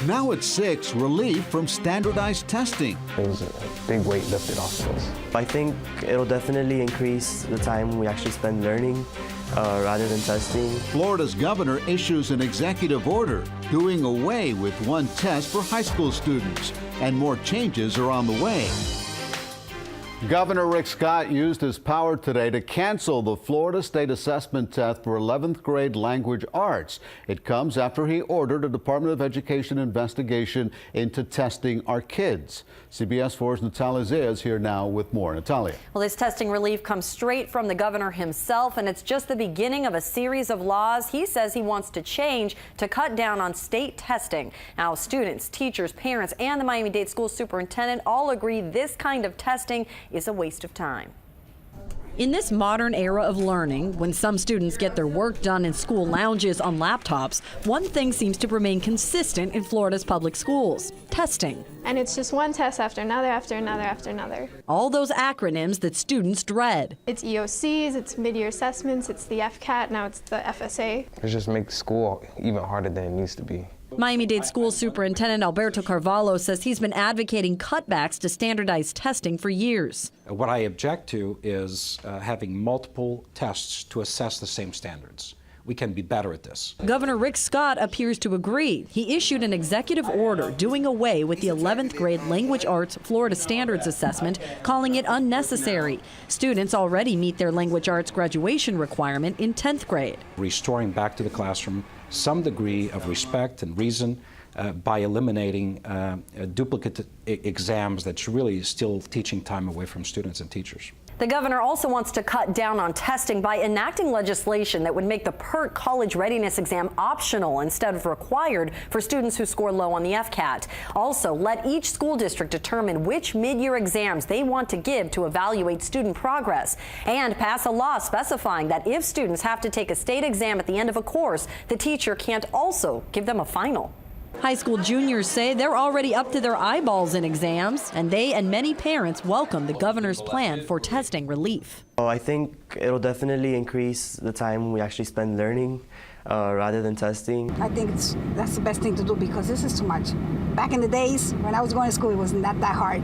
Now at 6, relief from standardized testing. It was a big weight lifted off of us. I think it'll definitely increase the time we actually spend learning rather than testing. Florida's governor issues an executive order doing away with one test for high school students, and more changes are on the way. Governor Rick Scott used his power today to cancel the Florida State Assessment test for 11th grade language arts. It comes after he ordered a Department of Education investigation into testing our kids. CBS 4's Natalia Zia is here now with more. Natalia. Well, this testing relief comes straight from the governor himself, and it's just the beginning of a series of laws he says he wants to change to cut down on state testing. Now, students, teachers, parents, and the Miami-Dade school superintendent all agree this kind of testing is a waste of time. In this modern era of learning, when some students get their work done in school lounges on laptops, one thing seems to remain consistent in Florida's public schools: testing. And it's just one test after another, after another, after another. All those acronyms that students dread. It's EOCs, it's mid-year assessments, it's the FCAT, now it's the FSA. It just makes school even harder than it needs to be. Miami-Dade School Superintendent Alberto Carvalho says he's been advocating cutbacks to standardized testing for years. What I object to is having multiple tests to assess the same standards. We can be better at this. Governor Rick Scott appears to agree. He issued an executive order doing away with the 11th grade language arts Florida standards assessment, calling it unnecessary. Students already meet their language arts graduation requirement in 10th grade. Restoring back to the classroom some degree of respect and reason by eliminating duplicate exams that's really still teaching time away from students and teachers. The governor also wants to cut down on testing by enacting legislation that would make the PERT college readiness exam optional instead of required for students who score low on the FCAT. Also, let each school district determine which mid-year exams they want to give to evaluate student progress, and pass a law specifying that if students have to take a state exam at the end of a course, the teacher can't also give them a final. High school juniors say they're already up to their eyeballs in exams, and they and many parents welcome the governor's plan for testing relief. I think it'll definitely increase the time we actually spend learning rather than testing. I think that's the best thing to do because this is too much. Back in the days when I was going to school, it was not that hard.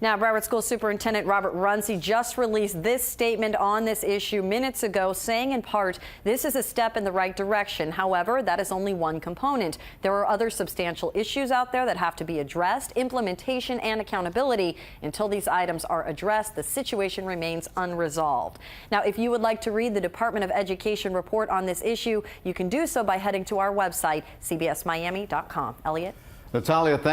Now, Broward School Superintendent Robert Runcie just released this statement on this issue minutes ago, saying in part, this is a step in the right direction. However, that is only one component. There are other substantial issues out there that have to be addressed, implementation and accountability. Until these items are addressed, the situation remains unresolved. Now, if you would like to read the Department of Education report on this issue, you can do so by heading to our website, cbsmiami.com. Elliot? Natalia, thank you.